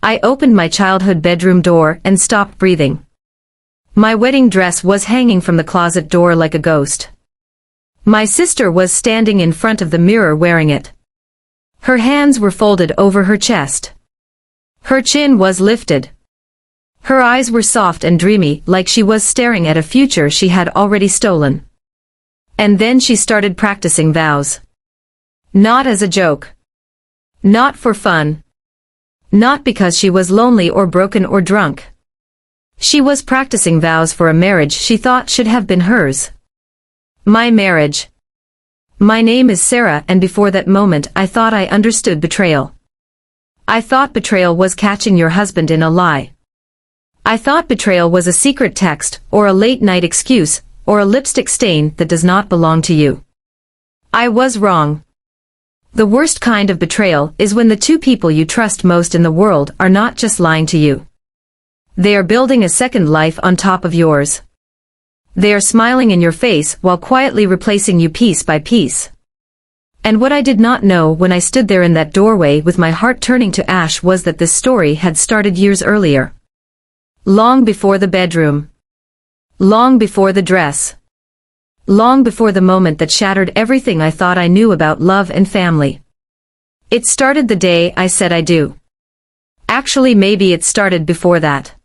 I opened my childhood bedroom door and stopped breathing. My wedding dress was hanging from the closet door like a ghost. My sister was standing in front of the mirror wearing it. Her hands were folded over her chest. Her chin was lifted. Her eyes were soft and dreamy, like she was staring at a future she had already stolen. And then she started practicing vows. Not as a joke. Not for fun. Not because she was lonely or broken or drunk. She was practicing vows for a marriage she thought should have been hers. My marriage. My name is Sarah, and before that moment I thought I understood betrayal. I thought betrayal was catching your husband in a lie. I thought betrayal was a secret text, or a late-night excuse, or a lipstick stain that does not belong to you. I was wrong. The worst kind of betrayal is when the two people you trust most in the world are not just lying to you. They are building a second life on top of yours. They are smiling in your face while quietly replacing you piece by piece. And what I did not know when I stood there in that doorway with my heart turning to ash was that this story had started years earlier. Long before the bedroom. Long before the dress. Long before the moment that shattered everything I thought I knew about love and family. It started the day I said I do. Actually, maybe it started before that.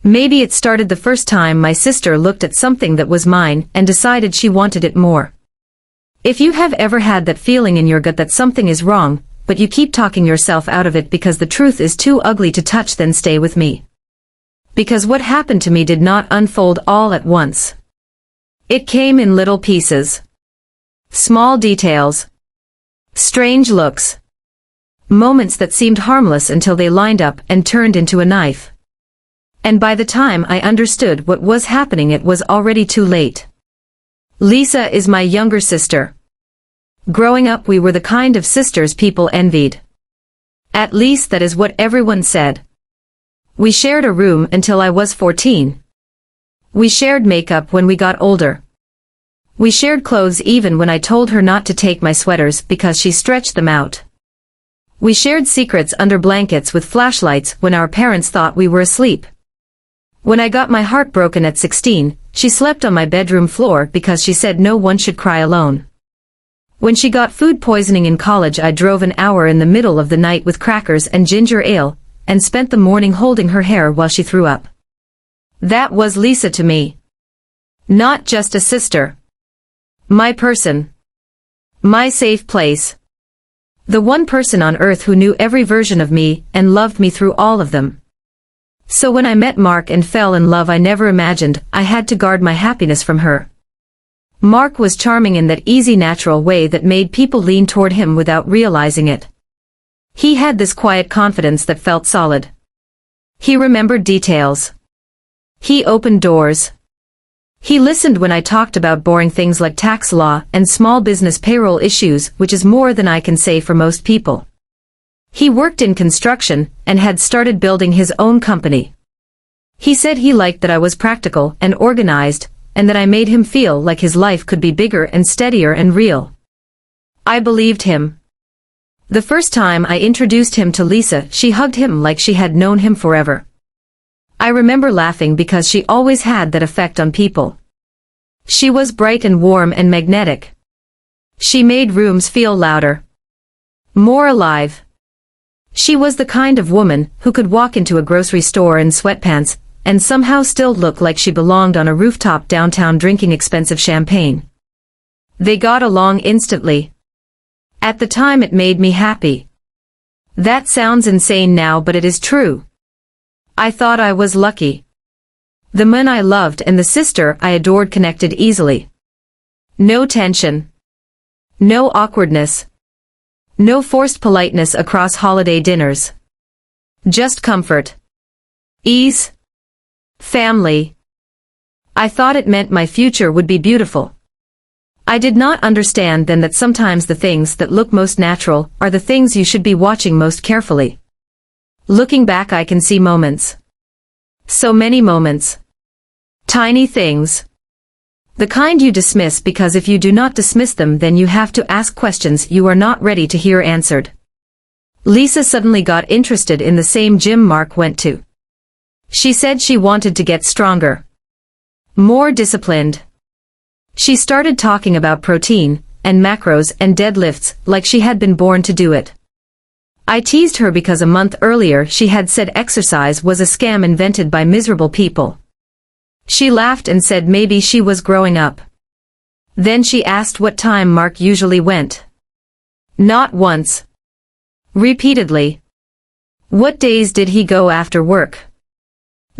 Maybe it started the first time my sister looked at something that was mine and decided she wanted it more. If you have ever had that feeling in your gut that something is wrong, but you keep talking yourself out of it because the truth is too ugly to touch, then stay with me. Because what happened to me did not unfold all at once. It came in little pieces. Small details. Strange looks. Moments that seemed harmless until they lined up and turned into a knife. And by the time I understood what was happening, it was already too late. Lisa is my younger sister. Growing up, we were the kind of sisters people envied. At least that is what everyone said. We shared a room until I was 14. We shared makeup when we got older. We shared clothes even when I told her not to take my sweaters because she stretched them out. We shared secrets under blankets with flashlights when our parents thought we were asleep. When I got my heart broken at 16, she slept on my bedroom floor because she said no one should cry alone. When she got food poisoning in college, I drove an hour in the middle of the night with crackers and ginger ale, and spent the morning holding her hair while she threw up. That was Lisa to me. Not just a sister. My person. My safe place. The one person on earth who knew every version of me and loved me through all of them. So when I met Mark and fell in love, I never imagined I had to guard my happiness from her. Mark was charming in that easy, natural way that made people lean toward him without realizing it. He had this quiet confidence that felt solid. He remembered details. He opened doors. He listened when I talked about boring things like tax law and small business payroll issues, which is more than I can say for most people. He worked in construction and had started building his own company. He said he liked that I was practical and organized, and that I made him feel like his life could be bigger and steadier and real. I believed him. The first time I introduced him to Lisa, she hugged him like she had known him forever. I remember laughing because she always had that effect on people. She was bright and warm and magnetic. She made rooms feel louder. More alive. She was the kind of woman who could walk into a grocery store in sweatpants and somehow still look like she belonged on a rooftop downtown drinking expensive champagne. They got along instantly. At the time, it made me happy. That sounds insane now, but it is true. I thought I was lucky. The man I loved and the sister I adored connected easily. No tension. No awkwardness. No forced politeness across holiday dinners. Just comfort. Ease. Family. I thought it meant my future would be beautiful. I did not understand then that sometimes the things that look most natural are the things you should be watching most carefully. Looking back, I can see moments. So many moments. Tiny things. The kind you dismiss because if you do not dismiss them, then you have to ask questions you are not ready to hear answered. Lisa suddenly got interested in the same gym Mark went to. She said she wanted to get stronger, more disciplined. She started talking about protein, and macros and deadlifts like she had been born to do it. I teased her because a month earlier she had said exercise was a scam invented by miserable people. She laughed and said maybe she was growing up. Then she asked what time Mark usually went. Not once. Repeatedly. What days did he go after work?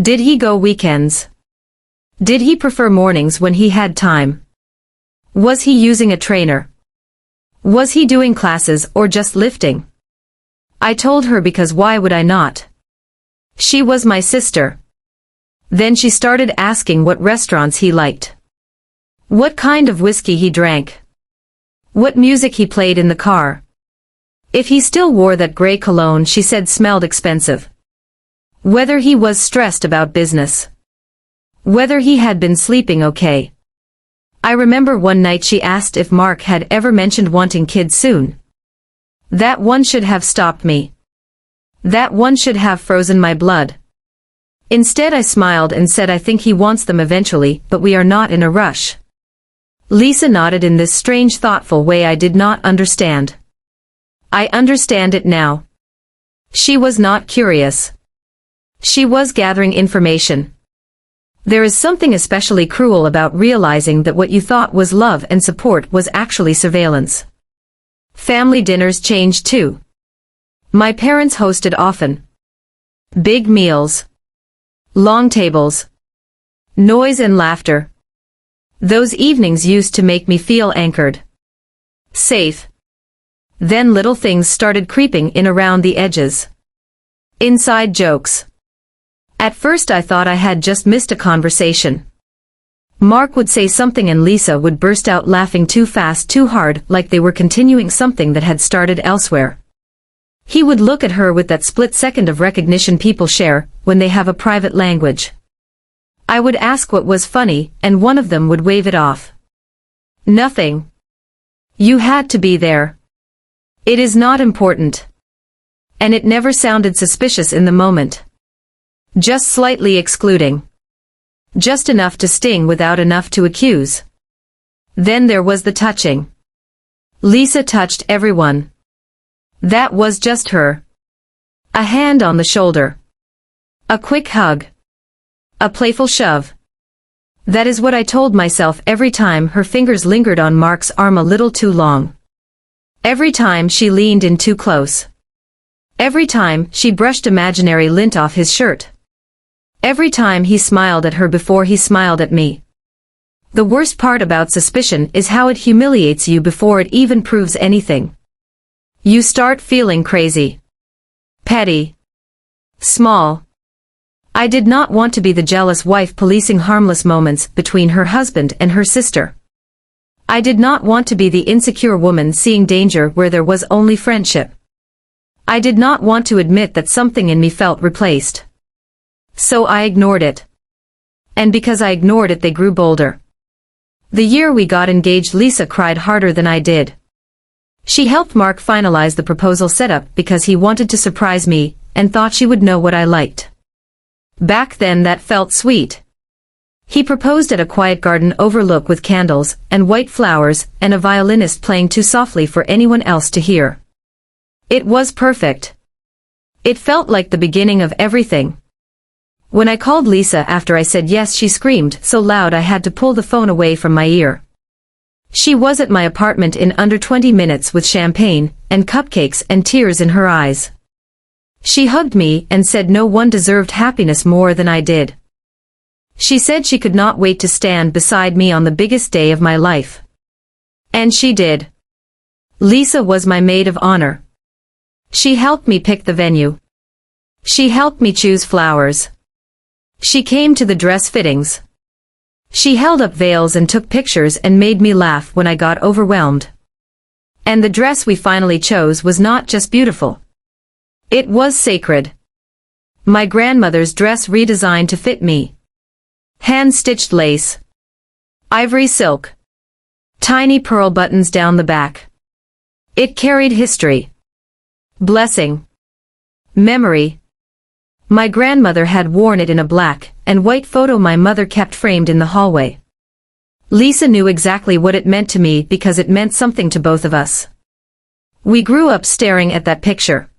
Did he go weekends? Did he prefer mornings when he had time? Was he using a trainer? Was he doing classes or just lifting? I told her because why would I not? She was my sister. Then she started asking what restaurants he liked. What kind of whiskey he drank. What music he played in the car. If he still wore that gray cologne she said smelled expensive. Whether he was stressed about business. Whether he had been sleeping okay. I remember one night she asked if Mark had ever mentioned wanting kids soon. That one should have stopped me. That one should have frozen my blood. Instead I smiled and said I think he wants them eventually, but we are not in a rush. Lisa nodded in this strange thoughtful way I did not understand. I understand it now. She was not curious. She was gathering information. There is something especially cruel about realizing that what you thought was love and support was actually surveillance. Family dinners changed too. My parents hosted often. Big meals. Long tables. Noise and laughter. Those evenings used to make me feel anchored. Safe. Then little things started creeping in around the edges. Inside jokes. At first I thought I had just missed a conversation. Mark would say something and Lisa would burst out laughing too fast, too hard, like they were continuing something that had started elsewhere. He would look at her with that split second of recognition people share when they have a private language. I would ask what was funny, and one of them would wave it off. Nothing. You had to be there. It is not important. And it never sounded suspicious in the moment. Just slightly excluding. Just enough to sting without enough to accuse. Then there was the touching. Lisa touched everyone. That was just her. A hand on the shoulder. A quick hug. A playful shove. That is what I told myself every time her fingers lingered on Mark's arm a little too long. Every time she leaned in too close. Every time she brushed imaginary lint off his shirt. Every time he smiled at her before he smiled at me. The worst part about suspicion is how it humiliates you before it even proves anything. You start feeling crazy. Petty. Small. I did not want to be the jealous wife policing harmless moments between her husband and her sister. I did not want to be the insecure woman seeing danger where there was only friendship. I did not want to admit that something in me felt replaced. So I ignored it. And because I ignored it they grew bolder. The year we got engaged Lisa cried harder than I did. She helped Mark finalize the proposal setup because he wanted to surprise me, and thought she would know what I liked. Back then that felt sweet. He proposed at a quiet garden overlook with candles, and white flowers, and a violinist playing too softly for anyone else to hear. It was perfect. It felt like the beginning of everything. When I called Lisa after I said yes she screamed so loud I had to pull the phone away from my ear. She was at my apartment in under 20 minutes with champagne, and cupcakes and tears in her eyes. She hugged me and said no one deserved happiness more than I did. She said she could not wait to stand beside me on the biggest day of my life. And she did. Lisa was my maid of honor. She helped me pick the venue. She helped me choose flowers. She came to the dress fittings. She held up veils and took pictures and made me laugh when I got overwhelmed. And the dress we finally chose was not just beautiful. It was sacred. My grandmother's dress redesigned to fit me. Hand-stitched lace. Ivory silk. Tiny pearl buttons down the back. It carried history. Blessing. Memory. My grandmother had worn it in a black and white photo my mother kept framed in the hallway. Lisa knew exactly what it meant to me because it meant something to both of us. We grew up staring at that picture.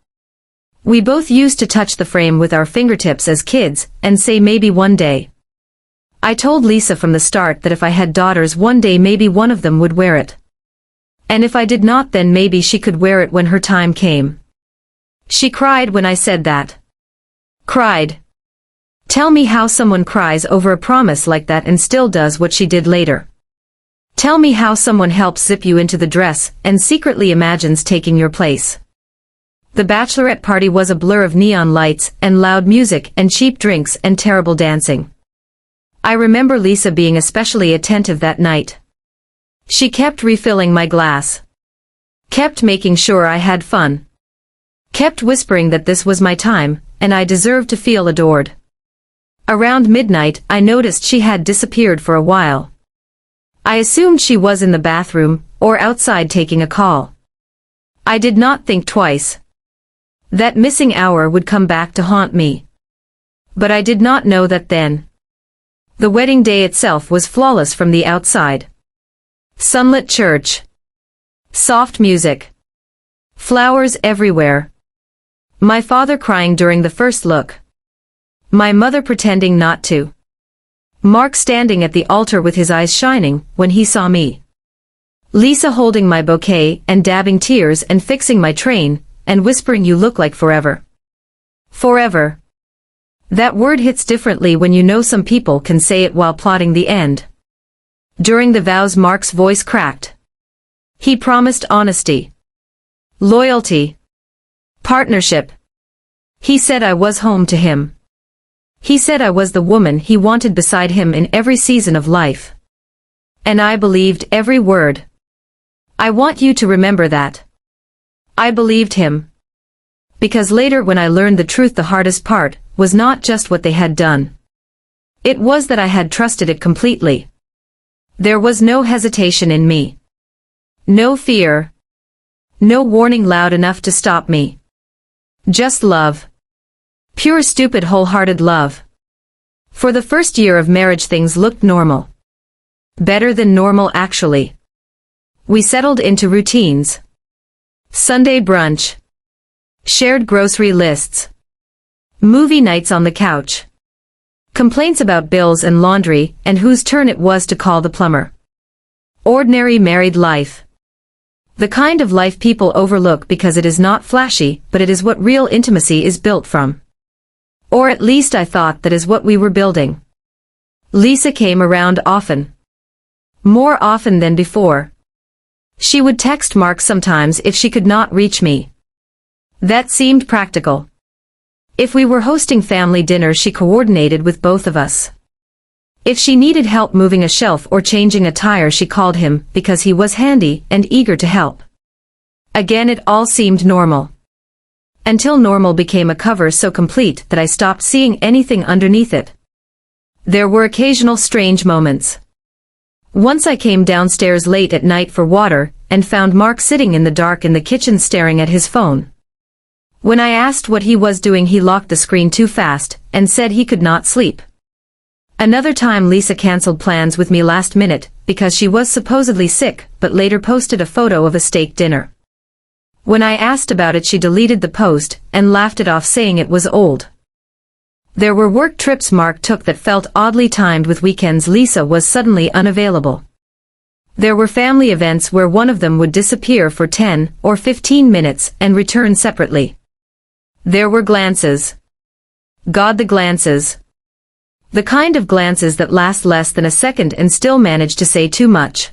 We both used to touch the frame with our fingertips as kids and say maybe one day. I told Lisa from the start that if I had daughters one day maybe one of them would wear it. And if I did not then maybe she could wear it when her time came. She cried when I said that. Cried. Tell me how someone cries over a promise like that and still does what she did later. Tell me how someone helps zip you into the dress and secretly imagines taking your place. The bachelorette party was a blur of neon lights and loud music and cheap drinks and terrible dancing. I remember Lisa being especially attentive that night. She kept refilling my glass. Kept making sure I had fun. Kept whispering that this was my time, and I deserved to feel adored. Around midnight, I noticed she had disappeared for a while. I assumed she was in the bathroom, or outside taking a call. I did not think twice. That missing hour would come back to haunt me. But I did not know that then. The wedding day itself was flawless from the outside. Sunlit church. Soft music. Flowers everywhere. My father crying during the first look. My mother pretending not to. Mark standing at the altar with his eyes shining when he saw me. Lisa holding my bouquet and dabbing tears and fixing my train and whispering you look like forever. Forever. That word hits differently when you know some people can say it while plotting the end. During the vows Mark's voice cracked. He promised honesty. Loyalty. Partnership. He said I was home to him. He said I was the woman he wanted beside him in every season of life. And I believed every word. I want you to remember that. I believed him. Because later when I learned the truth the hardest part was not just what they had done. It was that I had trusted it completely. There was no hesitation in me. No fear. No warning loud enough to stop me. Just love. Pure stupid wholehearted love. For the first year of marriage things looked normal. Better than normal actually. We settled into routines. Sunday brunch. Shared grocery lists. Movie nights on the couch. Complaints about bills and laundry and whose turn it was to call the plumber. Ordinary married life. The kind of life people overlook because it is not flashy, but it is what real intimacy is built from. Or at least I thought that is what we were building. Lisa came around often. More often than before. She would text Mark sometimes if she could not reach me. That seemed practical. If we were hosting family dinner she coordinated with both of us. If she needed help moving a shelf or changing a tire she called him because he was handy and eager to help. Again it all seemed normal. Until normal became a cover so complete that I stopped seeing anything underneath it. There were occasional strange moments. Once I came downstairs late at night for water and found Mark sitting in the dark in the kitchen staring at his phone. When I asked what he was doing he locked the screen too fast and said he could not sleep. Another time Lisa canceled plans with me last minute because she was supposedly sick but later posted a photo of a steak dinner. When I asked about it she deleted the post and laughed it off saying it was old. There were work trips Mark took that felt oddly timed with weekends Lisa was suddenly unavailable. There were family events where one of them would disappear for 10 or 15 minutes and return separately. There were glances. God, the glances. The kind of glances that last less than a second and still manage to say too much.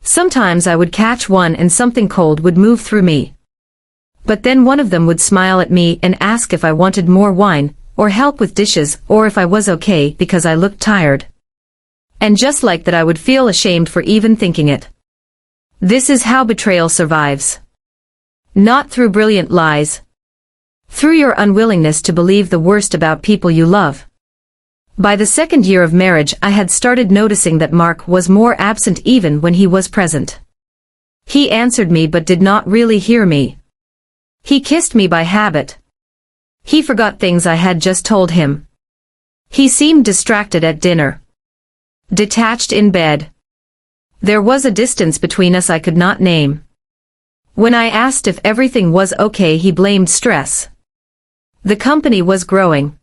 Sometimes I would catch one and something cold would move through me. But then one of them would smile at me and ask if I wanted more wine, or help with dishes, or if I was okay because I looked tired. And just like that I would feel ashamed for even thinking it. This is how betrayal survives. Not through brilliant lies. Through your unwillingness to believe the worst about people you love. By the second year of marriage I had started noticing that Mark was more absent even when he was present. He answered me but did not really hear me. He kissed me by habit. He forgot things I had just told him. He seemed distracted at dinner. Detached in bed. There was a distance between us I could not name. When I asked if everything was okay, he blamed stress. The company was growing.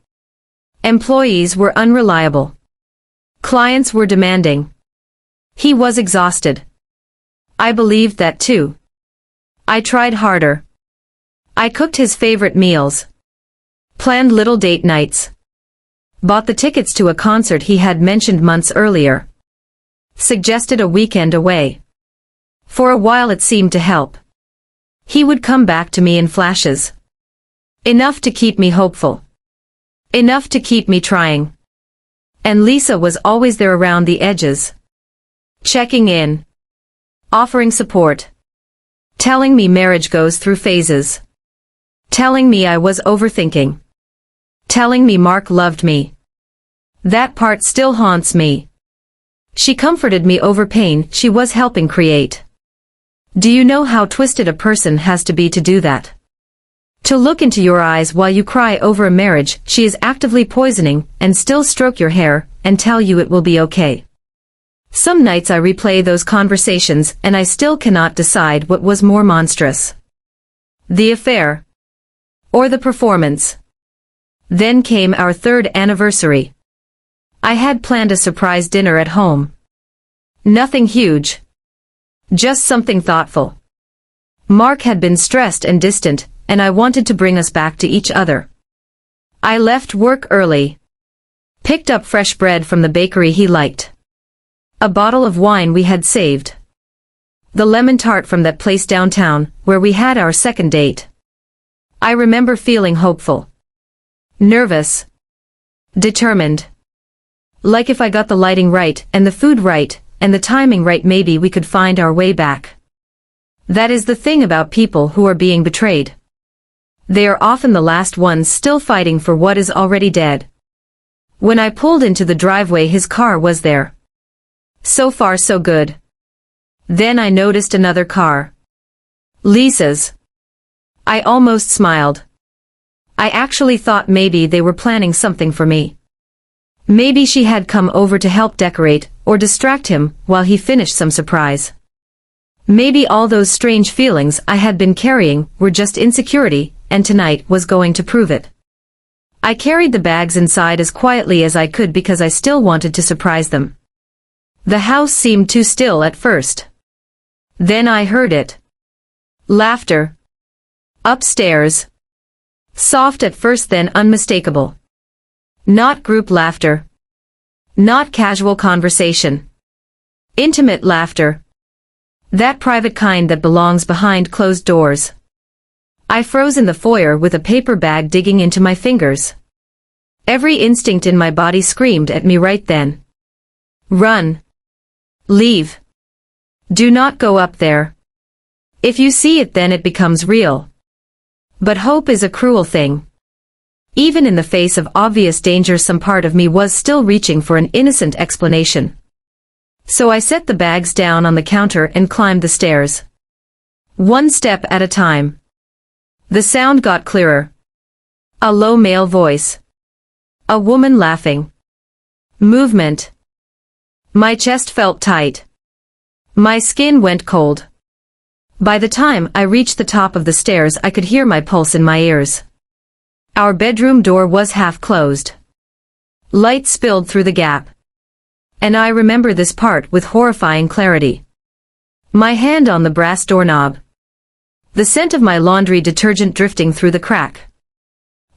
Employees were unreliable. Clients were demanding. He was exhausted. I believed that too. I tried harder. I cooked his favorite meals. Planned little date nights. Bought the tickets to a concert he had mentioned months earlier. Suggested a weekend away. For a while it seemed to help. He would come back to me in flashes. Enough to keep me hopeful. Enough to keep me trying. And Lisa was always there around the edges. Checking in. Offering support. Telling me marriage goes through phases. Telling me I was overthinking. Telling me Mark loved me. That part still haunts me. She comforted me over pain she was helping create. Do you know how twisted a person has to be to do that? To look into your eyes while you cry over a marriage she is actively poisoning and still stroke your hair and tell you it will be okay. Some nights I replay those conversations and I still cannot decide what was more monstrous. The affair. Or the performance. Then came our 3rd anniversary. I had planned a surprise dinner at home. Nothing huge. Just something thoughtful. Mark had been stressed and distant, and I wanted to bring us back to each other. I left work early. Picked up fresh bread from the bakery he liked. A bottle of wine we had saved. The lemon tart from that place downtown, where we had our second date. I remember feeling hopeful. Nervous. Determined. Like if I got the lighting right, and the food right, and the timing right, maybe we could find our way back. That is the thing about people who are being betrayed. They are often the last ones still fighting for what is already dead. When I pulled into the driveway, his car was there. So far so good. Then I noticed another car. Lisa's. I almost smiled. I actually thought maybe they were planning something for me. Maybe she had come over to help decorate, or distract him, while he finished some surprise. Maybe all those strange feelings I had been carrying were just insecurity, and tonight was going to prove it. I carried the bags inside as quietly as I could because I still wanted to surprise them. The house seemed too still at first. Then I heard it. Laughter. Upstairs. Soft at first, then unmistakable. Not group laughter. Not casual conversation. Intimate laughter. That private kind that belongs behind closed doors. I froze in the foyer with a paper bag digging into my fingers. Every instinct in my body screamed at me right then. Run. Leave. Do not go up there. If you see it, then it becomes real. But hope is a cruel thing. Even in the face of obvious danger, some part of me was still reaching for an innocent explanation. So I set the bags down on the counter and climbed the stairs. One step at a time. The sound got clearer. A low male voice. A woman laughing. Movement. My chest felt tight. My skin went cold. By the time I reached the top of the stairs, I could hear my pulse in my ears. Our bedroom door was half closed. Light spilled through the gap. And I remember this part with horrifying clarity. My hand on the brass doorknob. The scent of my laundry detergent drifting through the crack.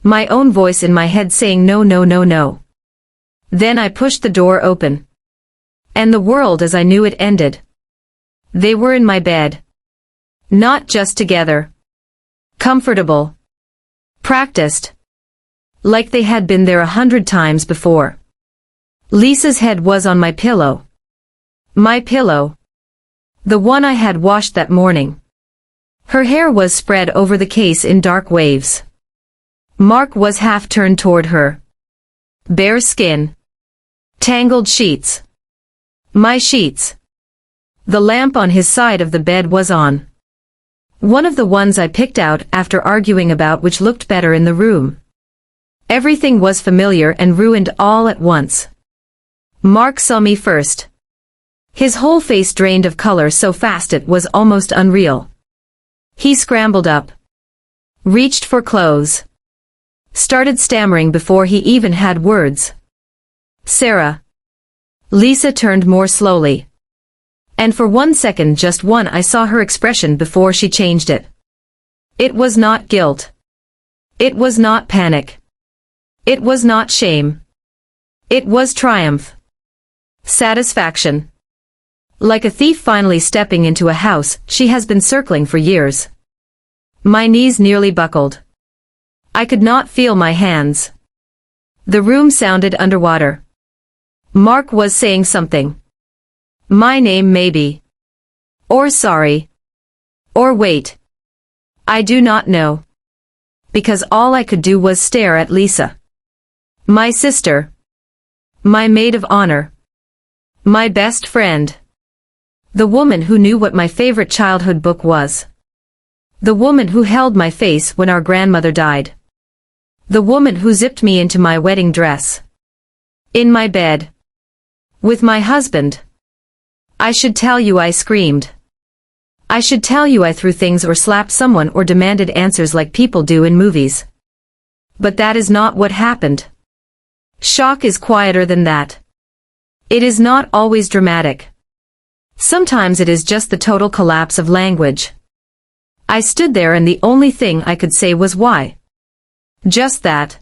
My own voice in my head saying no, no, no, no. Then I pushed the door open. And the world as I knew it ended. They were in my bed. Not just together. Comfortable. Practiced. Like they had been there 100 times before. Lisa's head was on my pillow. My pillow. The one I had washed that morning. Her hair was spread over the case in dark waves. Mark was half turned toward her. Bare skin. Tangled sheets. My sheets. The lamp on his side of the bed was on. One of the ones I picked out after arguing about which looked better in the room. Everything was familiar and ruined all at once. Mark saw me first. His whole face drained of color so fast it was almost unreal. He scrambled up. Reached for clothes. Started stammering before he even had words. Sarah. Lisa turned more slowly. And for 1 second, just one, I saw her expression before she changed it. It was not guilt. It was not panic. It was not shame. It was triumph. Satisfaction. Like a thief finally stepping into a house she has been circling for years. My knees nearly buckled. I could not feel my hands. The room sounded underwater. Mark was saying something. My name maybe. Or sorry. Or wait. I do not know. Because all I could do was stare at Lisa. My sister. My maid of honor. My best friend. The woman who knew what my favorite childhood book was. The woman who held my face when our grandmother died. The woman who zipped me into my wedding dress. In my bed. With my husband. I should tell you I screamed. I should tell you I threw things or slapped someone or demanded answers like people do in movies. But that is not what happened. Shock is quieter than that. It is not always dramatic. Sometimes it is just the total collapse of language. I stood there and the only thing I could say was why. Just that.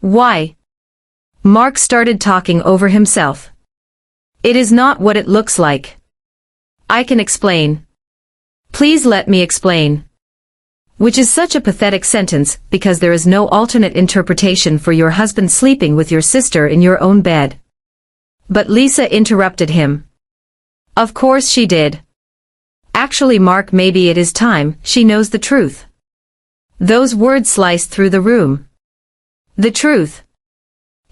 Why? Mark started talking over himself. It is not what it looks like. I can explain. Please let me explain. Which is such a pathetic sentence because there is no alternate interpretation for your husband sleeping with your sister in your own bed. But Lisa interrupted him. Of course she did. Actually, Mark, maybe it is time she knows the truth. Those words sliced through the room. The truth.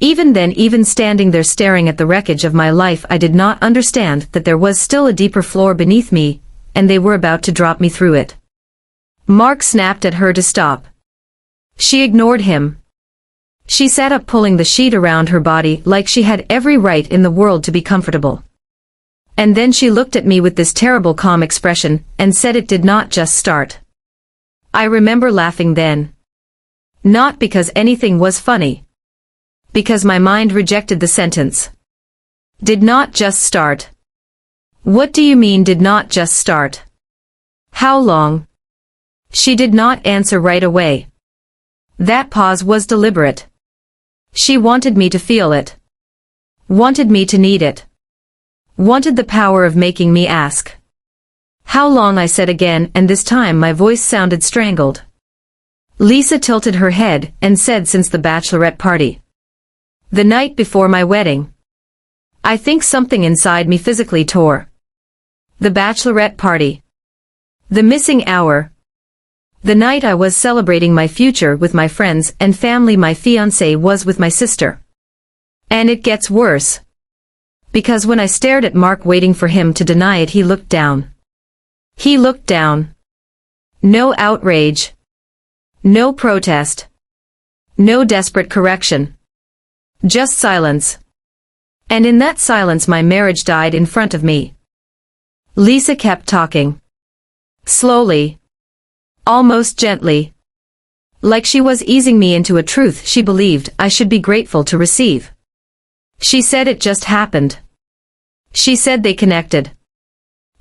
Even then, even standing there staring at the wreckage of my life, I did not understand that there was still a deeper floor beneath me, and they were about to drop me through it. Mark snapped at her to stop. She ignored him. She sat up, pulling the sheet around her body like she had every right in the world to be comfortable. And then she looked at me with this terrible calm expression and said it did not just start. I remember laughing then. Not because anything was funny. Because my mind rejected the sentence. Did not just start. What do you mean did not just start? How long? She did not answer right away. That pause was deliberate. She wanted me to feel it. Wanted me to need it. Wanted the power of making me ask. How long, I said again, and this time my voice sounded strangled. Lisa tilted her head and said, since the bachelorette party. The night before my wedding. I think something inside me physically tore. The bachelorette party. The missing hour. The night I was celebrating my future with my friends and family, my fiancé was with my sister. And it gets worse. Because when I stared at Mark waiting for him to deny it, he looked down. He looked down. No outrage. No protest. No desperate correction. Just silence. And in that silence my marriage died in front of me. Lisa kept talking. Slowly. Almost gently. Like she was easing me into a truth she believed I should be grateful to receive. She said it just happened. She said they connected.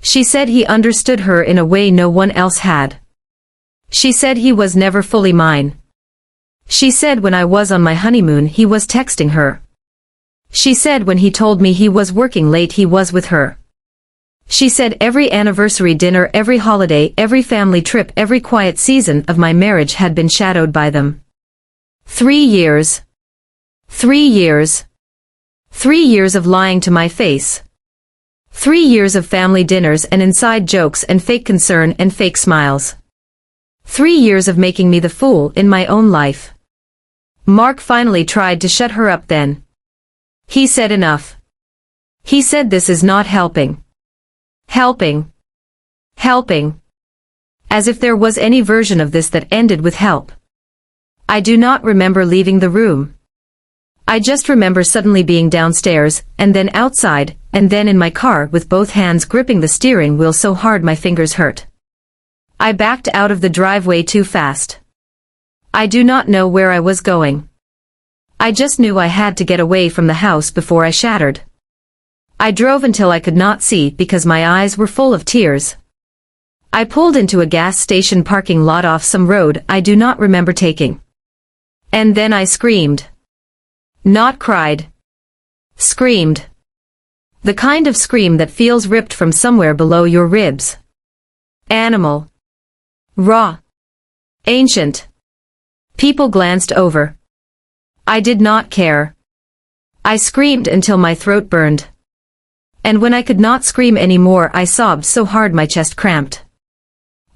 She said he understood her in a way no one else had. She said he was never fully mine. She said when I was on my honeymoon he was texting her. She said when he told me he was working late he was with her. She said every anniversary dinner, every holiday, every family trip, every quiet season of my marriage had been shadowed by them. 3 years. 3 years. 3 years of lying to my face. 3 years of family dinners and inside jokes and fake concern and fake smiles. 3 years of making me the fool in my own life. Mark finally tried to shut her up then. He said enough. He said this is not helping. Helping. Helping. As if there was any version of this that ended with help. I do not remember leaving the room. I just remember suddenly being downstairs, and then outside, and then in my car with both hands gripping the steering wheel so hard my fingers hurt. I backed out of the driveway too fast. I do not know where I was going. I just knew I had to get away from the house before I shattered. I drove until I could not see because my eyes were full of tears. I pulled into a gas station parking lot off some road I do not remember taking. And then I screamed. Not cried. Screamed. The kind of scream that feels ripped from somewhere below your ribs. Animal. Raw. Ancient. People glanced over. I did not care. I screamed until my throat burned. And when I could not scream anymore, I sobbed so hard my chest cramped.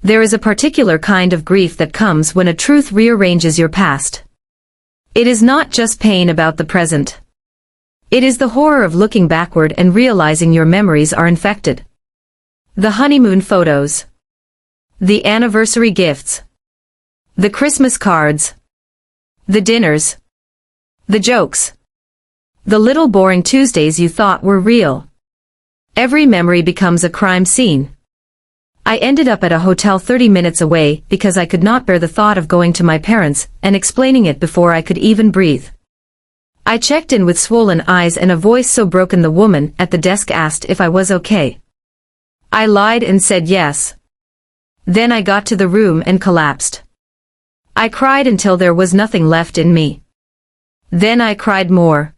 There is a particular kind of grief that comes when a truth rearranges your past. It is not just pain about the present. It is the horror of looking backward and realizing your memories are infected. The honeymoon photos. The anniversary gifts. The Christmas cards. The dinners. The jokes. The little boring Tuesdays you thought were real. Every memory becomes a crime scene. I ended up at a hotel 30 minutes away because I could not bear the thought of going to my parents and explaining it before I could even breathe. I checked in with swollen eyes and a voice so broken the woman at the desk asked if I was okay. I lied and said yes. Then I got to the room and collapsed. I cried until there was nothing left in me. Then I cried more.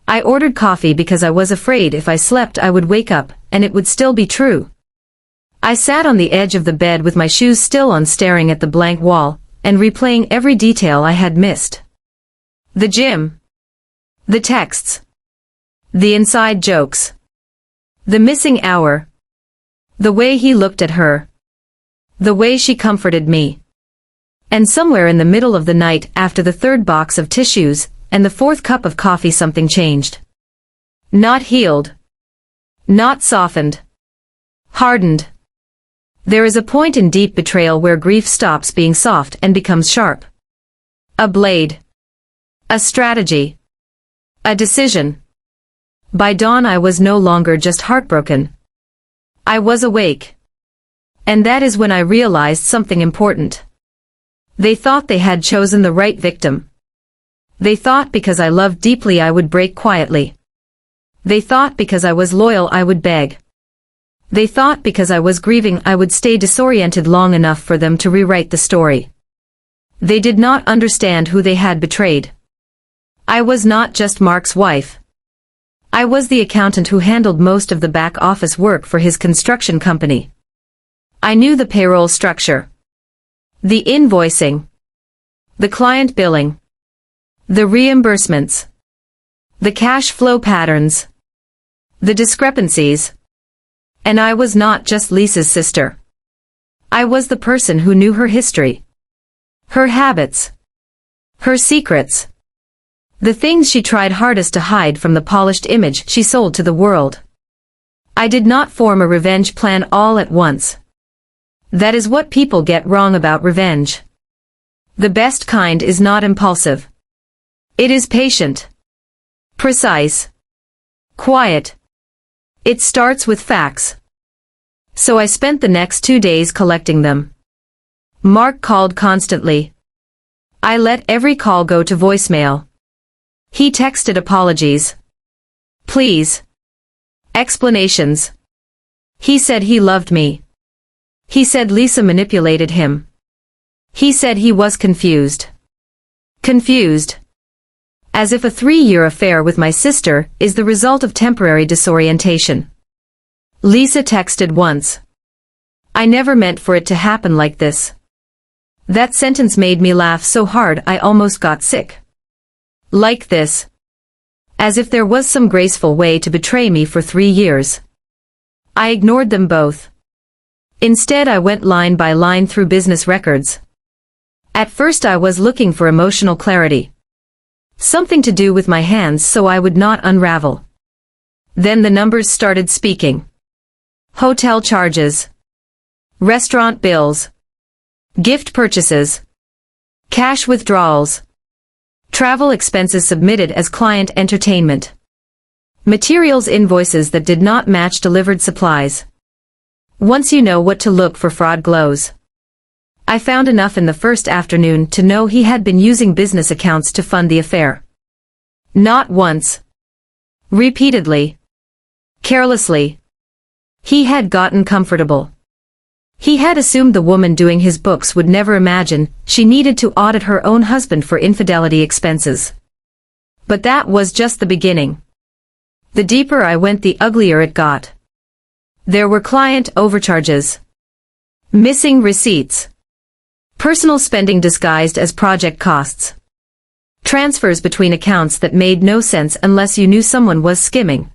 I ordered coffee because I was afraid if I slept I would wake up and it would still be true. I sat on the edge of the bed with my shoes still on, staring at the blank wall, and replaying every detail I had missed. The gym. The texts. The inside jokes. The missing hour. The way he looked at her. The way she comforted me. And somewhere in the middle of the night, after the third box of tissues, and the fourth cup of coffee, something changed. Not healed. Not softened. Hardened. There is a point in deep betrayal where grief stops being soft and becomes sharp. A blade. A strategy. A decision. By dawn I was no longer just heartbroken. I was awake. And that is when I realized something important. They thought they had chosen the right victim. They thought because I loved deeply I would break quietly. They thought because I was loyal I would beg. They thought because I was grieving I would stay disoriented long enough for them to rewrite the story. They did not understand who they had betrayed. I was not just Mark's wife. I was the accountant who handled most of the back office work for his construction company. I knew the payroll structure. The invoicing. The client billing. The reimbursements. The cash flow patterns. The discrepancies. And I was not just Lisa's sister. I was the person who knew her history. Her habits. Her secrets. The things she tried hardest to hide from the polished image she sold to the world. I did not form a revenge plan all at once. That is what people get wrong about revenge. The best kind is not impulsive. It is patient. Precise. Quiet. It starts with facts. So I spent the next 2 days collecting them. Mark called constantly. I let every call go to voicemail. He texted apologies. Please. Explanations. He said he loved me. He said Lisa manipulated him. He said he was confused. Confused. As if a 3-year affair with my sister is the result of temporary disorientation. Lisa texted once. I never meant for it to happen like this. That sentence made me laugh so hard I almost got sick. Like this. As if there was some graceful way to betray me for 3 years. I ignored them both. Instead I went line by line through business records. At first I was looking for emotional clarity. Something to do with my hands so I would not unravel. Then the numbers started speaking. Hotel charges. restaurant bills, gift purchases, cash withdrawals, travel expenses submitted as client entertainment, materials invoices that did not match delivered supplies. Once you know what to look for, fraud glows. I found enough in the first afternoon to know he had been using business accounts to fund the affair. Not once. Repeatedly. Carelessly. He had gotten comfortable. He had assumed the woman doing his books would never imagine she needed to audit her own husband for infidelity expenses. But that was just the beginning. The deeper I went, the uglier it got. There were client overcharges, missing receipts, personal spending disguised as project costs, transfers between accounts that made no sense unless you knew someone was skimming.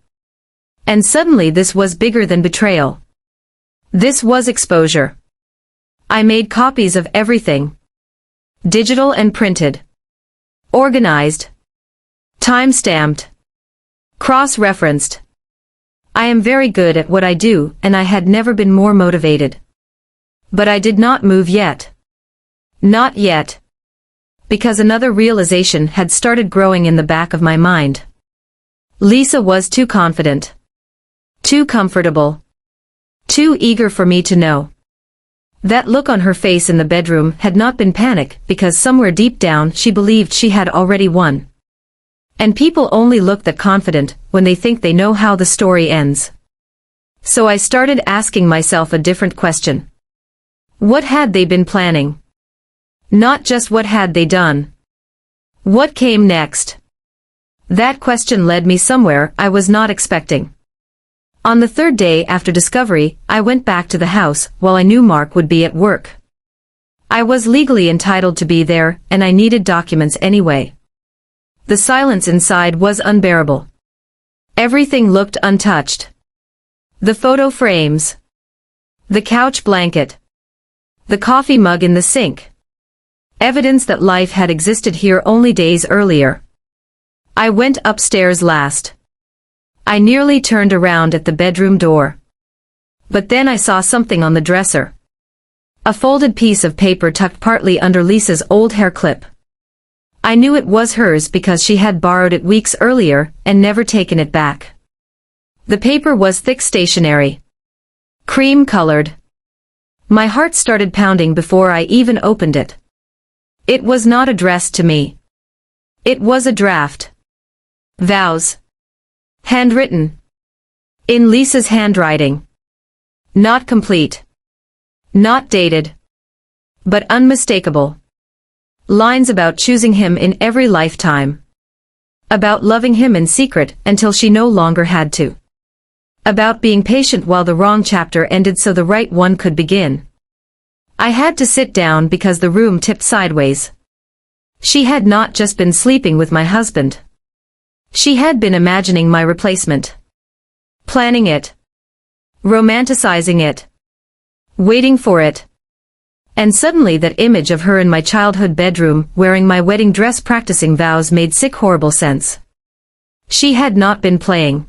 And suddenly this was bigger than betrayal. This was exposure. I made copies of everything. Digital and printed. Organized. Time-stamped. Cross-referenced. I am very good at what I do, and I had never been more motivated. But I did not move yet. Not yet. Because another realization had started growing in the back of my mind. Lisa was too confident. Too comfortable. Too eager for me to know. That look on her face in the bedroom had not been panic, because somewhere deep down she believed she had already won. And people only look that confident when they think they know how the story ends. So I started asking myself a different question. What had they been planning? Not just what had they done. What came next? That question led me somewhere I was not expecting. On the third day after discovery, I went back to the house while I knew Mark would be at work. I was legally entitled to be there, and I needed documents anyway. The silence inside was unbearable. Everything looked untouched. The photo frames. The couch blanket. The coffee mug in the sink. Evidence that life had existed here only days earlier. I went upstairs last. I nearly turned around at the bedroom door. But then I saw something on the dresser. A folded piece of paper tucked partly under Lisa's old hair clip. I knew it was hers because she had borrowed it weeks earlier and never taken it back. The paper was thick stationery. Cream-colored. My heart started pounding before I even opened it. It was not addressed to me. It was a draft. Vows. Handwritten. In Lisa's handwriting. Not complete. Not dated. But unmistakable. Lines about choosing him in every lifetime. About loving him in secret until she no longer had to. About being patient while the wrong chapter ended so the right one could begin. I had to sit down because the room tipped sideways. She had not just been sleeping with my husband. She had been imagining my replacement. Planning it. Romanticizing it. Waiting for it. And suddenly that image of her in my childhood bedroom, wearing my wedding dress practicing vows made sick horrible sense. She had not been playing.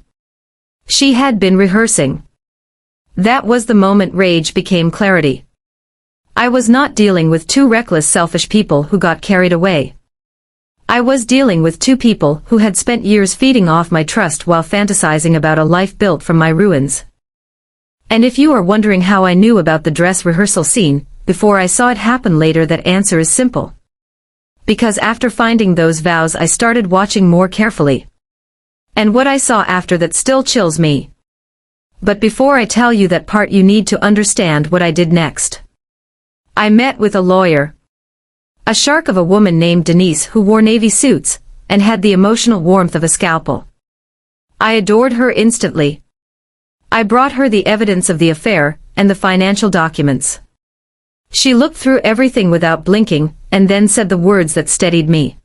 She had been rehearsing. That was the moment rage became clarity. I was not dealing with two reckless selfish people who got carried away. I was dealing with two people who had spent years feeding off my trust while fantasizing about a life built from my ruins. And if you are wondering how I knew about the dress rehearsal scene, before I saw it happen later, that answer is simple. Because after finding those vows I started watching more carefully. And what I saw after that still chills me. But before I tell you that part, you need to understand what I did next. I met with a lawyer. A shark of a woman named Denise who wore navy suits, and had the emotional warmth of a scalpel. I adored her instantly. I brought her the evidence of the affair, and the financial documents. She looked through everything without blinking, and then said the words that steadied me.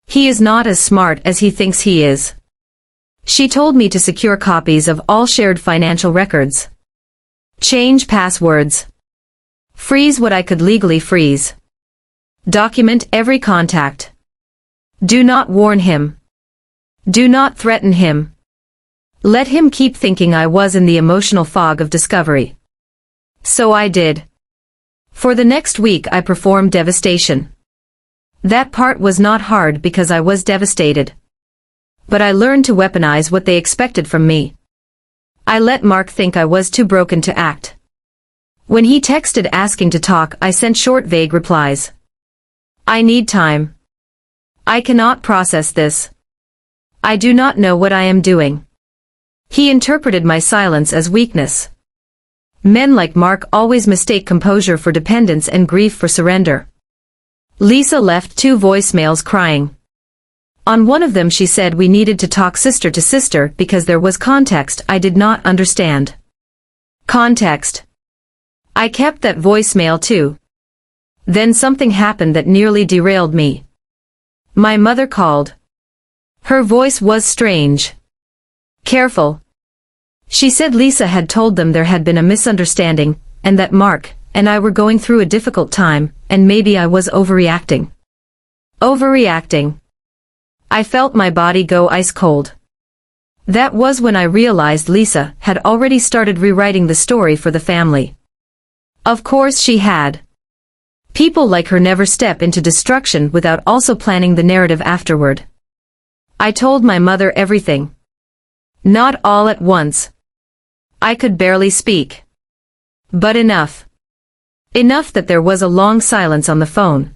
He is not as smart as he thinks he is. She told me to secure copies of all shared financial records. Change passwords. Freeze what I could legally freeze. Document every contact. Do not warn him. Do not threaten him. Let him keep thinking I was in the emotional fog of discovery. So I did. For the next week I performed devastation. That part was not hard because I was devastated. But I learned to weaponize what they expected from me. I let Mark think I was too broken to act. When he texted asking to talk, I sent short, vague replies. I need time. I cannot process this. I do not know what I am doing. He interpreted my silence as weakness. Men like Mark always mistake composure for dependence and grief for surrender. Lisa left 2 voicemails crying. On one of them she said we needed to talk sister to sister because there was context I did not understand. Context. I kept that voicemail too. Then something happened that nearly derailed me. My mother called. Her voice was strange. Careful. She said Lisa had told them there had been a misunderstanding, and that Mark and I were going through a difficult time, and maybe I was overreacting. Overreacting. I felt my body go ice cold. That was when I realized Lisa had already started rewriting the story for the family. Of course she had. People like her never step into destruction without also planning the narrative afterward. I told my mother everything. Not all at once. I could barely speak. But enough. Enough that there was a long silence on the phone.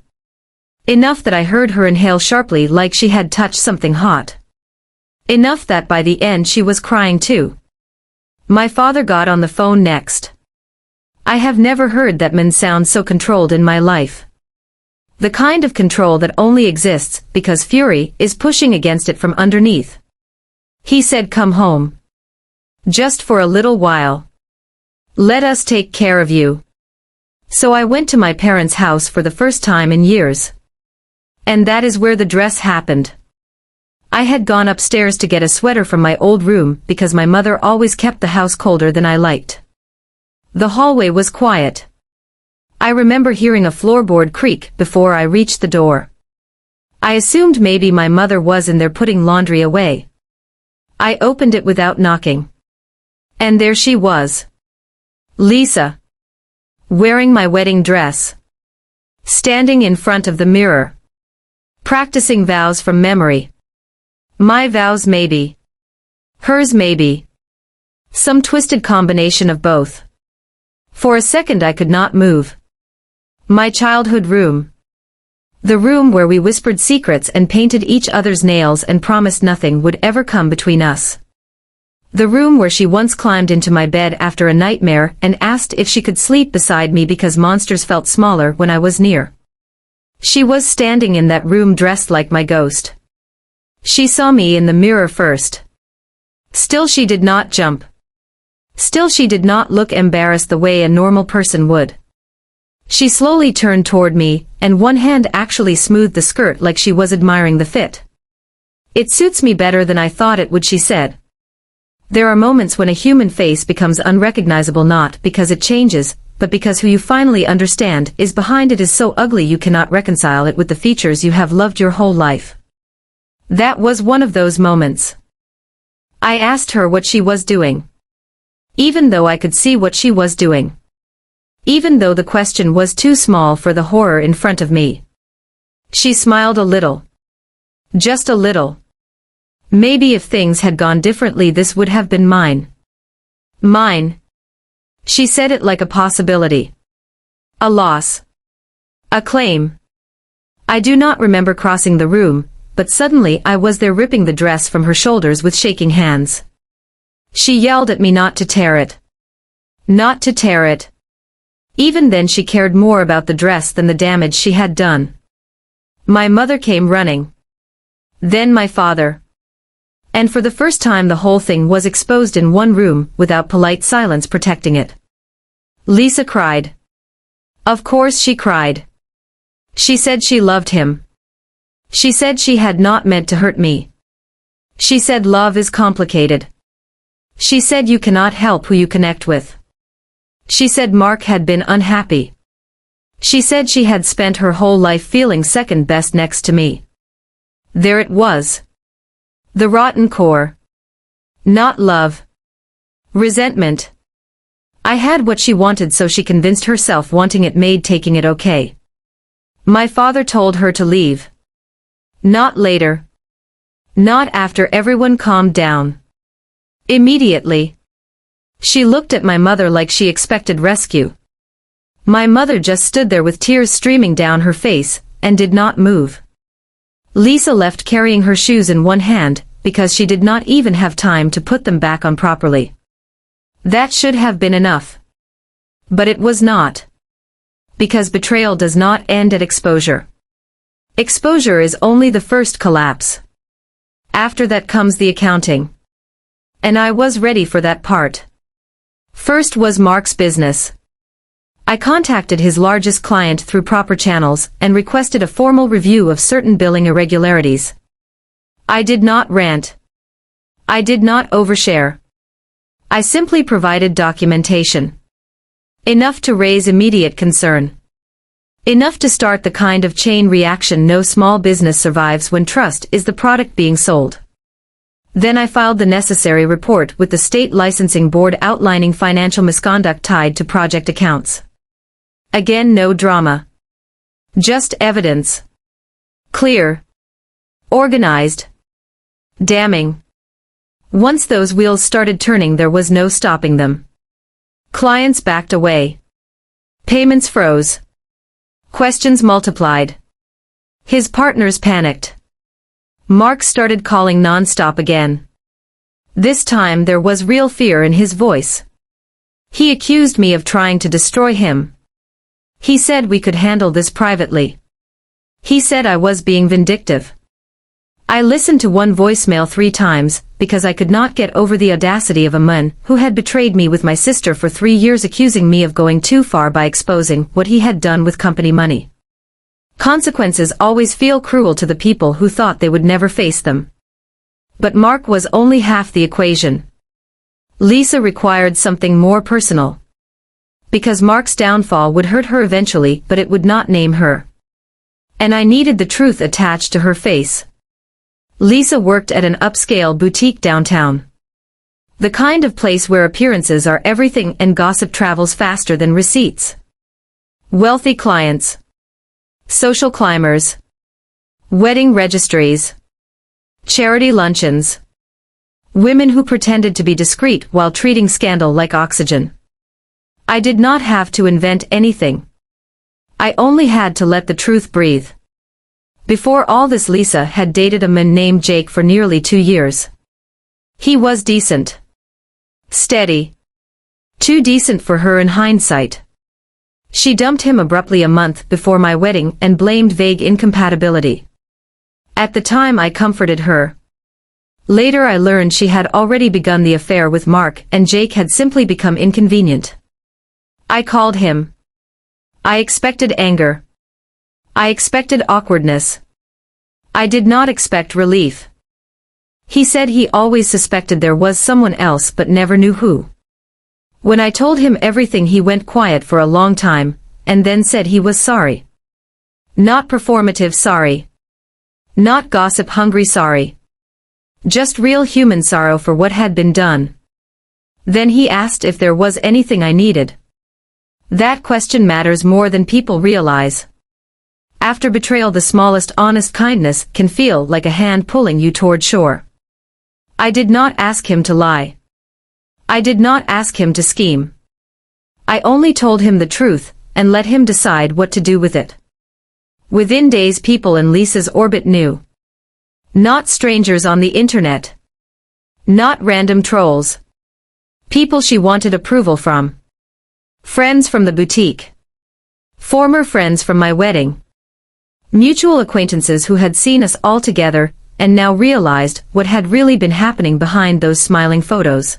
Enough that I heard her inhale sharply like she had touched something hot. Enough that by the end she was crying too. My father got on the phone next. I have never heard that man sound so controlled in my life. The kind of control that only exists because fury is pushing against it from underneath. He said, "Come home. Just for a little while. Let us take care of you." So I went to my parents' house for the first time in years. And that is where the dress happened. I had gone upstairs to get a sweater from my old room because my mother always kept the house colder than I liked. The hallway was quiet. I remember hearing a floorboard creak before I reached the door. I assumed maybe my mother was in there putting laundry away. I opened it without knocking. And there she was. Lisa. Wearing my wedding dress. Standing in front of the mirror. Practicing vows from memory. My vows maybe. Hers maybe. Some twisted combination of both. For a second I could not move. My childhood room. The room where we whispered secrets and painted each other's nails and promised nothing would ever come between us. The room where she once climbed into my bed after a nightmare and asked if she could sleep beside me because monsters felt smaller when I was near. She was standing in that room dressed like my ghost. She saw me in the mirror first. Still she did not jump. Still she did not look embarrassed the way a normal person would. She slowly turned toward me, and one hand actually smoothed the skirt like she was admiring the fit. "It suits me better than I thought it would," she said. There are moments when a human face becomes unrecognizable not because it changes, but because who you finally understand is behind it is so ugly you cannot reconcile it with the features you have loved your whole life. That was one of those moments. I asked her what she was doing. Even though I could see what she was doing. Even though the question was too small for the horror in front of me. She smiled a little. Just a little. Maybe if things had gone differently this would have been mine. Mine. She said it like a possibility. A loss. A claim. I do not remember crossing the room, but suddenly I was there ripping the dress from her shoulders with shaking hands. She yelled at me not to tear it. Not to tear it. Even then she cared more about the dress than the damage she had done. My mother came running. Then my father. And for the first time the whole thing was exposed in one room without polite silence protecting it. Lisa cried. Of course she cried. She said she loved him. She said she had not meant to hurt me. She said love is complicated. She said you cannot help who you connect with. She said Mark had been unhappy. She said she had spent her whole life feeling second best next to me. There it was. The rotten core. Not love. Resentment. I had what she wanted, so she convinced herself wanting it made taking it okay. My father told her to leave. Not later. Not after everyone calmed down. Immediately. She looked at my mother like she expected rescue. My mother just stood there with tears streaming down her face, and did not move. Lisa left carrying her shoes in one hand, because she did not even have time to put them back on properly. That should have been enough. But it was not. Because betrayal does not end at exposure. Exposure is only the first collapse. After that comes the accounting. And I was ready for that part. First was Mark's business. I contacted his largest client through proper channels and requested a formal review of certain billing irregularities. I did not rant. I did not overshare. I simply provided documentation. Enough to raise immediate concern. Enough to start the kind of chain reaction no small business survives when trust is the product being sold. Then I filed the necessary report with the state licensing board outlining financial misconduct tied to project accounts. Again, no drama. Just evidence. Clear. Organized. Damning. Once those wheels started turning, there was no stopping them. Clients backed away. Payments froze. Questions multiplied. His partners panicked. Mark started calling non-stop again. This time there was real fear in his voice. He accused me of trying to destroy him. He said we could handle this privately. He said I was being vindictive. I listened to one voicemail 3 times, because I could not get over the audacity of a man who had betrayed me with my sister for 3 years, accusing me of going too far by exposing what he had done with company money. Consequences always feel cruel to the people who thought they would never face them. But Mark was only half the equation. Lisa required something more personal. Because Mark's downfall would hurt her eventually, but it would not name her. And I needed the truth attached to her face. Lisa worked at an upscale boutique downtown. The kind of place where appearances are everything and gossip travels faster than receipts. Wealthy clients. Social climbers. Wedding registries. Charity luncheons. Women who pretended to be discreet while treating scandal like oxygen. I did not have to invent anything. I only had to let the truth breathe. Before all this, Lisa had dated a man named Jake for nearly 2 years. He was decent. Steady. Too decent for her in hindsight. She dumped him abruptly a month before my wedding and blamed vague incompatibility. At the time I comforted her. Later I learned she had already begun the affair with Mark and Jake had simply become inconvenient. I called him. I expected anger. I expected awkwardness. I did not expect relief. He said he always suspected there was someone else but never knew who. When I told him everything, he went quiet for a long time, and then said he was sorry. Not performative sorry. Not gossip-hungry sorry. Just real human sorrow for what had been done. Then he asked if there was anything I needed. That question matters more than people realize. After betrayal, the smallest honest kindness can feel like a hand pulling you toward shore. I did not ask him to lie. I did not ask him to scheme. I only told him the truth, and let him decide what to do with it. Within days, people in Lisa's orbit knew. Not strangers on the internet. Not random trolls. People she wanted approval from. Friends from the boutique. Former friends from my wedding. Mutual acquaintances who had seen us all together, and now realized what had really been happening behind those smiling photos.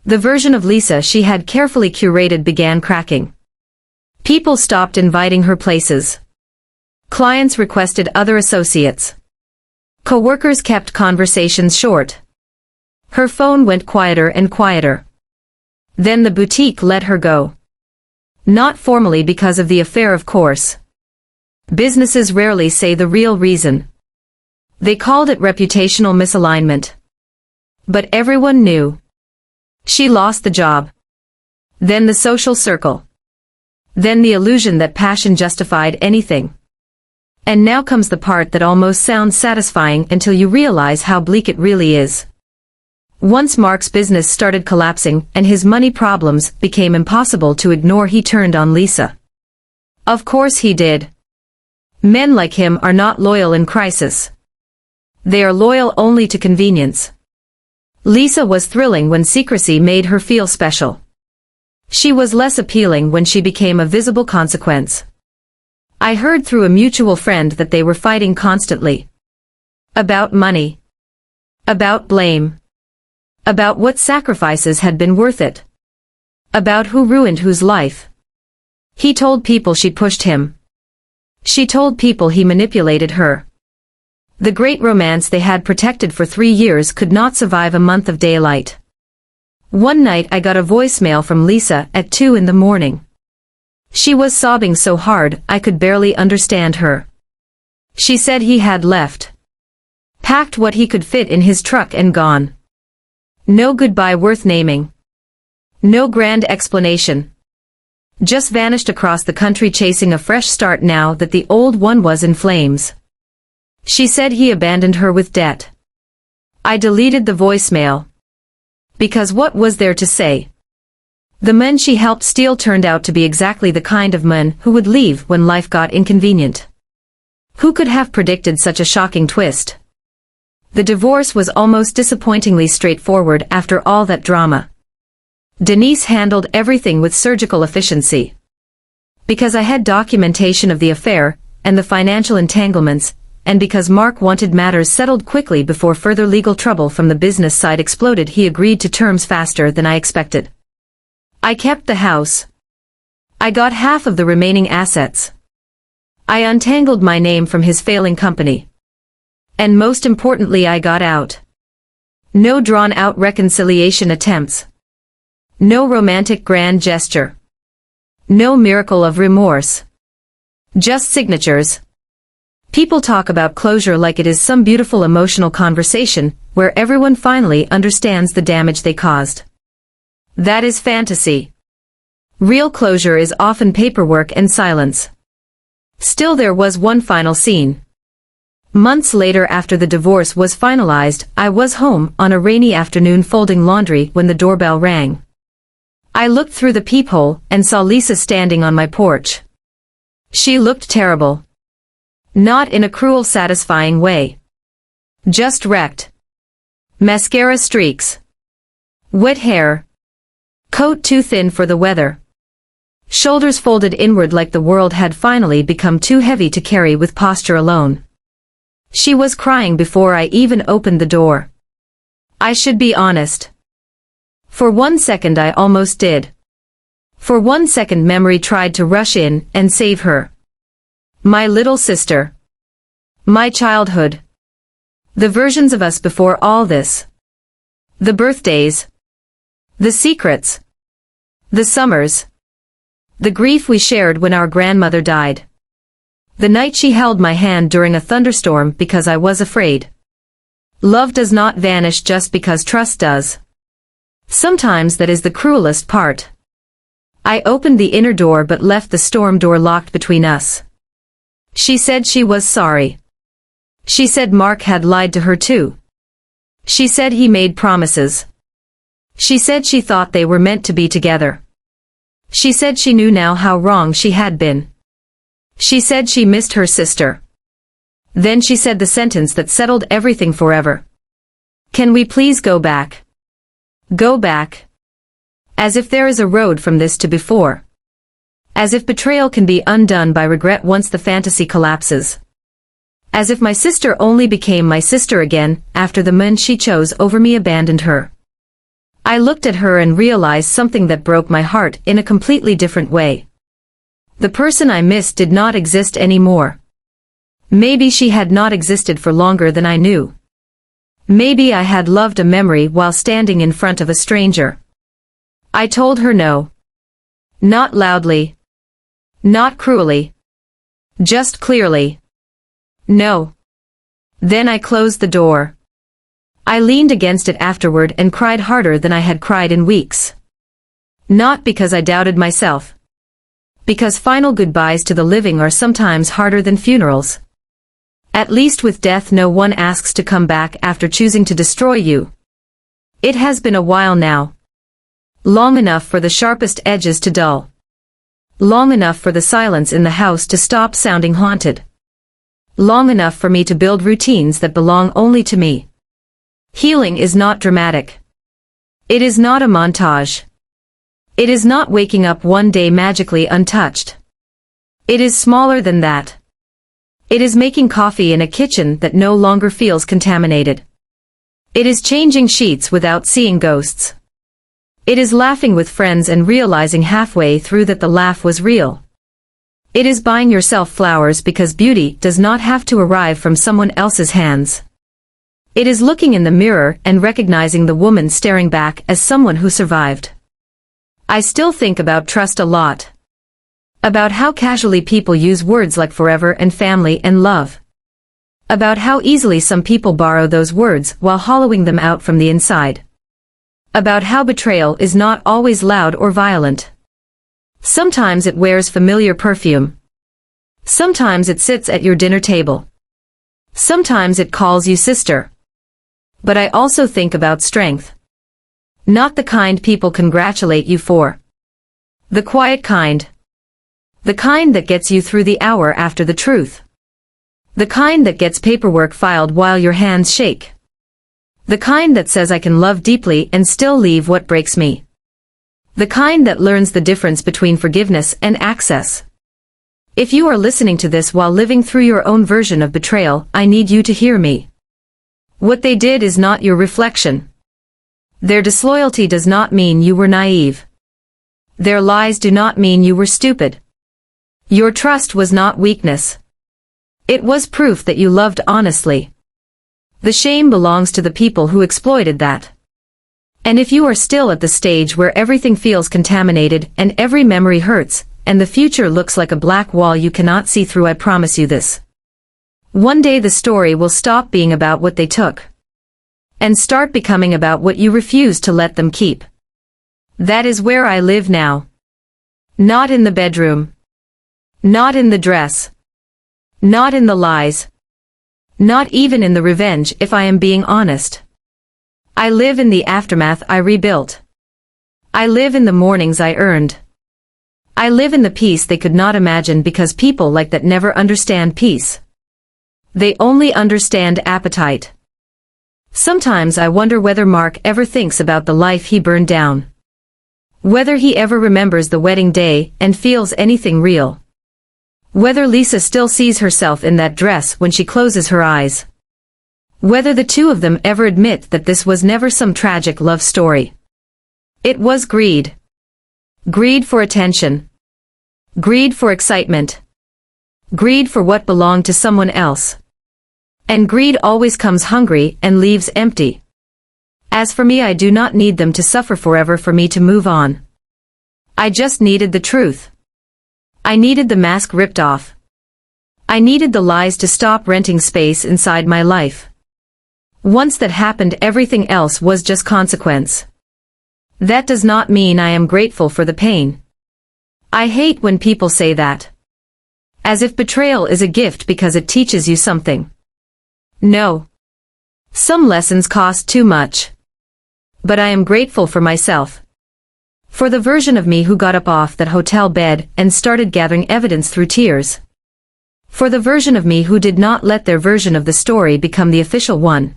The version of Lisa she had carefully curated began cracking. People stopped inviting her places. Clients requested other associates. Coworkers kept conversations short. Her phone went quieter and quieter. Then the boutique let her go. Not formally because of the affair, of course. Businesses rarely say the real reason. They called it reputational misalignment. But everyone knew. She lost the job. Then the social circle. Then the illusion that passion justified anything. And now comes the part that almost sounds satisfying until you realize how bleak it really is. Once Mark's business started collapsing and his money problems became impossible to ignore, he turned on Lisa. Of course he did. Men like him are not loyal in crisis. They are loyal only to convenience. Lisa was thrilling when secrecy made her feel special. She was less appealing when she became a visible consequence. I heard through a mutual friend that they were fighting constantly. About money. About blame. About what sacrifices had been worth it. About who ruined whose life. He told people she pushed him. She told people he manipulated her. The great romance they had protected for 3 years could not survive a month of daylight. One night I got a voicemail from Lisa at 2 in the morning. She was sobbing so hard I could barely understand her. She said he had left. Packed what he could fit in his truck and gone. No goodbye worth naming. No grand explanation. Just vanished across the country chasing a fresh start now that the old one was in flames. She said he abandoned her with debt. I deleted the voicemail. Because what was there to say? The men she helped steal turned out to be exactly the kind of men who would leave when life got inconvenient. Who could have predicted such a shocking twist? The divorce was almost disappointingly straightforward after all that drama. Denise handled everything with surgical efficiency. Because I had documentation of the affair, and the financial entanglements, and because Mark wanted matters settled quickly before further legal trouble from the business side exploded, he agreed to terms faster than I expected. I kept the house. I got half of the remaining assets. I untangled my name from his failing company. And most importantly, I got out. No drawn-out reconciliation attempts. No romantic grand gesture. No miracle of remorse. Just signatures. People talk about closure like it is some beautiful emotional conversation, where everyone finally understands the damage they caused. That is fantasy. Real closure is often paperwork and silence. Still, there was one final scene. Months later, after the divorce was finalized, I was home on a rainy afternoon folding laundry when the doorbell rang. I looked through the peephole and saw Lisa standing on my porch. She looked terrible. Not in a cruel, satisfying way. Just wrecked. Mascara streaks. Wet hair. Coat too thin for the weather. Shoulders folded inward like the world had finally become too heavy to carry with posture alone. She was crying before I even opened the door. I should be honest. For 1 second I almost did. For 1 second memory tried to rush in and save her. My little sister. My childhood. The versions of us before all this. The birthdays. The secrets. The summers. The grief we shared when our grandmother died. The night she held my hand during a thunderstorm because I was afraid. Love does not vanish just because trust does. Sometimes that is the cruelest part. I opened the inner door but left the storm door locked between us. She said she was sorry. She said Mark had lied to her too. She said he made promises. She said she thought they were meant to be together. She said she knew now how wrong she had been. She said she missed her sister. Then she said the sentence that settled everything forever. Can we please go back? Go back. As if there is a road from this to before. As if betrayal can be undone by regret once the fantasy collapses. As if my sister only became my sister again after the man she chose over me abandoned her. I looked at her and realized something that broke my heart in a completely different way. The person I missed did not exist anymore. Maybe she had not existed for longer than I knew. Maybe I had loved a memory while standing in front of a stranger. I told her no. Not loudly. Not cruelly. Just clearly. No. Then I closed the door. I leaned against it afterward and cried harder than I had cried in weeks. Not because I doubted myself. Because final goodbyes to the living are sometimes harder than funerals. At least with death no one asks to come back after choosing to destroy you. It has been a while now. Long enough for the sharpest edges to dull. Long enough for the silence in the house to stop sounding haunted. Long enough for me to build routines that belong only to me. Healing is not dramatic. It is not a montage. It is not waking up one day magically untouched. It is smaller than that. It is making coffee in a kitchen that no longer feels contaminated. It is changing sheets without seeing ghosts. It is laughing with friends and realizing halfway through that the laugh was real. It is buying yourself flowers because beauty does not have to arrive from someone else's hands. It is looking in the mirror and recognizing the woman staring back as someone who survived. I still think about trust a lot. About how casually people use words like forever and family and love. About how easily some people borrow those words while hollowing them out from the inside. About how betrayal is not always loud or violent. Sometimes it wears familiar perfume. Sometimes it sits at your dinner table. Sometimes it calls you sister. But I also think about strength. Not the kind people congratulate you for. The quiet kind. The kind that gets you through the hour after the truth. The kind that gets paperwork filed while your hands shake. The kind that says I can love deeply and still leave what breaks me. The kind that learns the difference between forgiveness and access. If you are listening to this while living through your own version of betrayal, I need you to hear me. What they did is not your reflection. Their disloyalty does not mean you were naive. Their lies do not mean you were stupid. Your trust was not weakness. It was proof that you loved honestly. The shame belongs to the people who exploited that. And if you are still at the stage where everything feels contaminated and every memory hurts, and the future looks like a black wall you cannot see through, I promise you this. One day the story will stop being about what they took. And start becoming about what you refuse to let them keep. That is where I live now. Not in the bedroom. Not in the dress. Not in the lies. Not even in the revenge, if I am being honest. I live in the aftermath I rebuilt. I live in the mornings I earned. I live in the peace they could not imagine because people like that never understand peace. They only understand appetite. Sometimes I wonder whether Mark ever thinks about the life he burned down. Whether he ever remembers the wedding day and feels anything real. Whether Lisa still sees herself in that dress when she closes her eyes. Whether the two of them ever admit that this was never some tragic love story. It was greed. Greed for attention. Greed for excitement. Greed for what belonged to someone else. And greed always comes hungry and leaves empty. As for me, I do not need them to suffer forever for me to move on. I just needed the truth. I needed the mask ripped off. I needed the lies to stop renting space inside my life. Once that happened, everything else was just consequence. That does not mean I am grateful for the pain. I hate when people say that. As if betrayal is a gift because it teaches you something. No. Some lessons cost too much. But I am grateful for myself. For the version of me who got up off that hotel bed and started gathering evidence through tears. For the version of me who did not let their version of the story become the official one.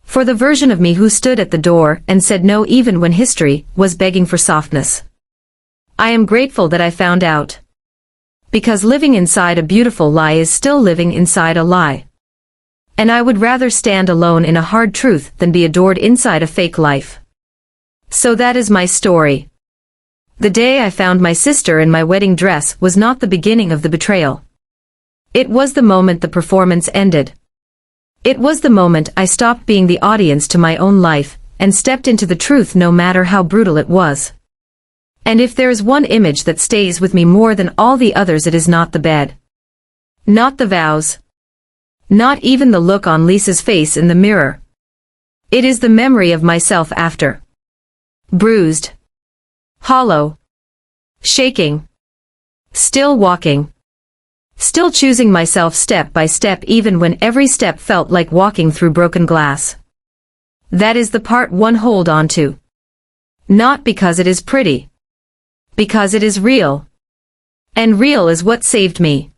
For the version of me who stood at the door and said no even when history was begging for softness. I am grateful that I found out. Because living inside a beautiful lie is still living inside a lie. And I would rather stand alone in a hard truth than be adored inside a fake life. So that is my story. The day I found my sister in my wedding dress was not the beginning of the betrayal. It was the moment the performance ended. It was the moment I stopped being the audience to my own life, and stepped into the truth no matter how brutal it was. And if there is one image that stays with me more than all the others, it is not the bed. Not the vows. Not even the look on Lisa's face in the mirror. It is the memory of myself after. Bruised. Hollow. Shaking. Still walking. Still choosing myself step by step even when every step felt like walking through broken glass. That is the part one hold on to. Not because it is pretty. Because it is real. And real is what saved me.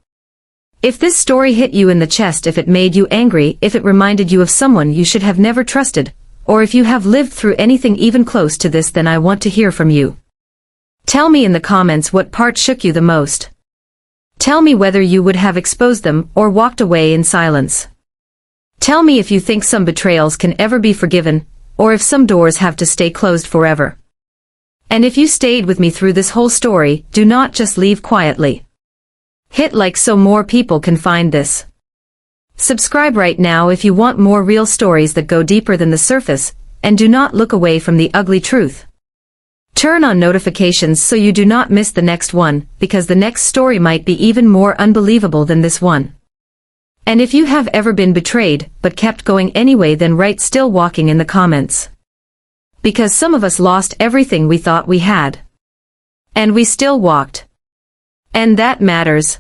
If this story hit you in the chest, if it made you angry, if it reminded you of someone you should have never trusted, or if you have lived through anything even close to this, then I want to hear from you. Tell me in the comments what part shook you the most. Tell me whether you would have exposed them or walked away in silence. Tell me if you think some betrayals can ever be forgiven, or if some doors have to stay closed forever. And if you stayed with me through this whole story, do not just leave quietly. Hit like so more people can find this. Subscribe right now if you want more real stories that go deeper than the surface, and do not look away from the ugly truth. Turn on notifications so you do not miss the next one, because the next story might be even more unbelievable than this one. And if you have ever been betrayed, but kept going anyway, then write "still walking" in the comments. Because some of us lost everything we thought we had. And we still walked. And that matters.